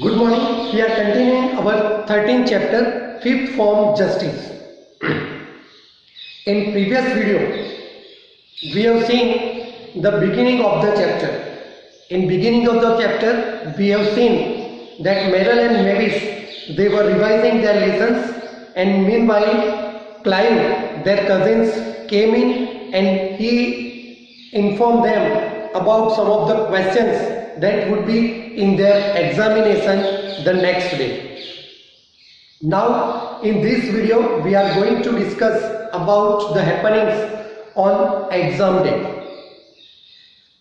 Good morning. We are continuing our 13th chapter, fifth form justice. In previous video, we have seen the beginning of the chapter. In beginning of the chapter, we have seen that Merrill and Mavis, they were revising their lessons, and meanwhile Clive, their cousins, came in and he informed them about some of the questions that would be in their examination the next day. Now in this video we are going to discuss about the happenings on exam day.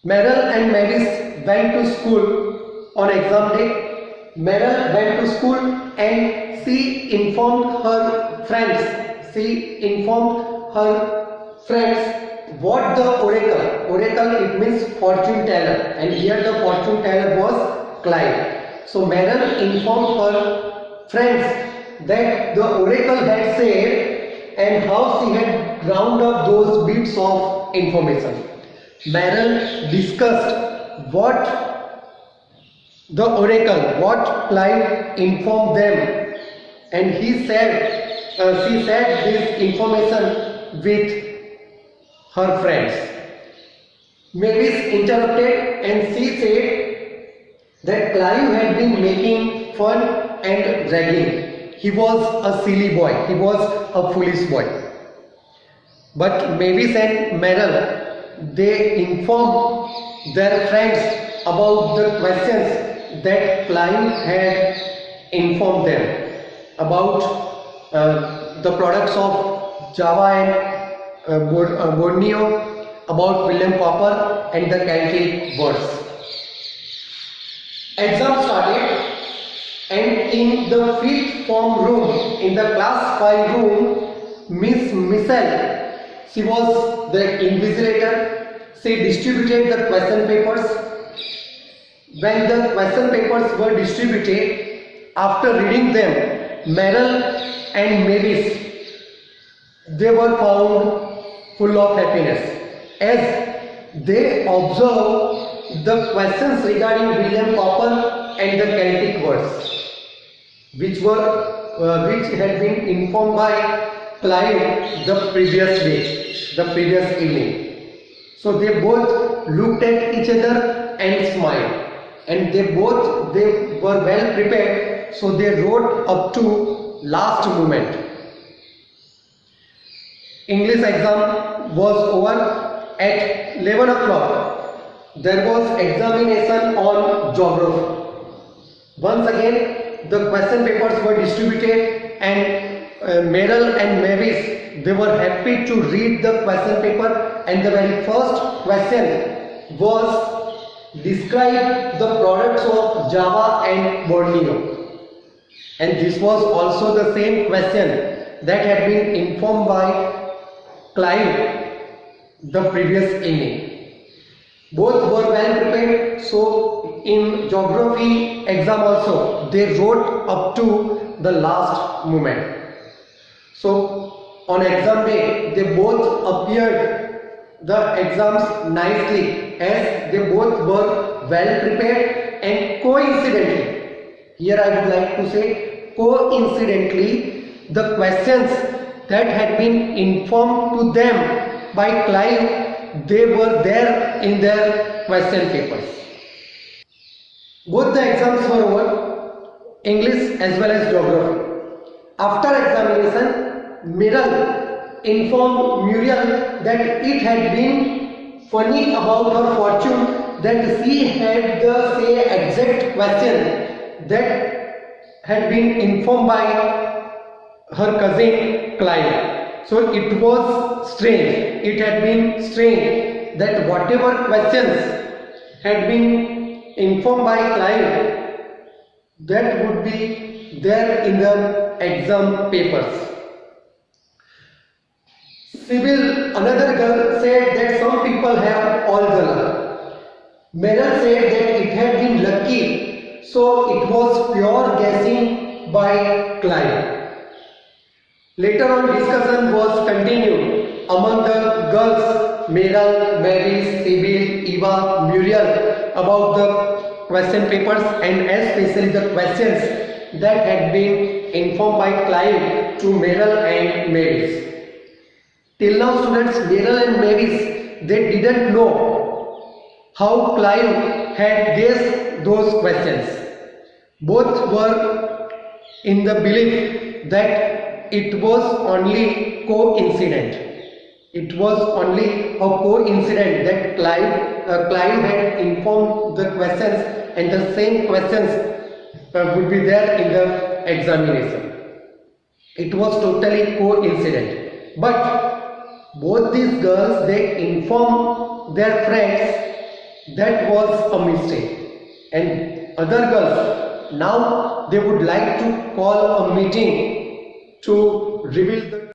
Merrill and Mavis went to school on exam day. Merrill went to school and she informed her friends. What the oracle, it means fortune teller, and here the fortune teller was Clive. So Merrill informed her friends that the oracle had said and how she had ground up those bits of information. Merrill discussed what the oracle, what Clive informed them, and she said this information with her friends. Mavis interrupted and she said that Clive had been making fun and bragging. He was a silly boy, he was a foolish boy. But Mavis and Merrill, they informed their friends about the questions that Clive had informed them about the products of Java and Borneo, about William Cowper and the Celtic words. Exam started, and in the fifth form room, in the class 5 room, Miss Michelle, she was the invigilator. She distributed the question papers. When the question papers were distributed, after reading them, Merrill and Mavis, they were found full of happiness as they observed the questions regarding William Cowper and the Celtic words, which had been informed by Clive the previous day, the previous evening. So they both looked at each other and smiled, and they were well prepared. So they wrote up to last moment. English exam was over at 11 o'clock. There was examination on geography. Once again, the question papers were distributed, and Merrill and Mavis, they were happy to read the question paper, and the very first question was describe the products of Java and Borneo. And this was also the same question that had been informed by Clive the previous evening. Both were well prepared, so in geography exam also they wrote up to the last moment. So on exam day they both appeared the exams nicely as they both were well prepared, and coincidentally, here I would like to say coincidentally, the questions that had been informed to them by Clive, they were there in their question papers. Both the exams were over, English as well as geography. After examination, Merrill informed Muriel that it had been funny about her fortune that she had the same exact question that had been informed by her cousin Clive. So it was strange, it had been strange that whatever questions had been informed by Clive, that would be there in the exam papers. Sybil, another girl, said that some people have all the luck. Merrill said that it had been lucky, so it was pure guessing by Clive. Later on, discussion was continued among the girls, Merrill, Mavis, Sybil, Eva, Muriel, about the question papers and especially the questions that had been informed by Clive to Merrill and Mavis. Till now, students, Merrill and Mavis, they didn't know how Clive had guessed those questions. Both were in the belief that it was only coincident. It was only a coincidence that Clive had informed the questions and the same questions would be there in the examination. It was totally coincident. But both these girls, they informed their friends that was a mistake. And other girls, now they would like to call a meeting to reveal the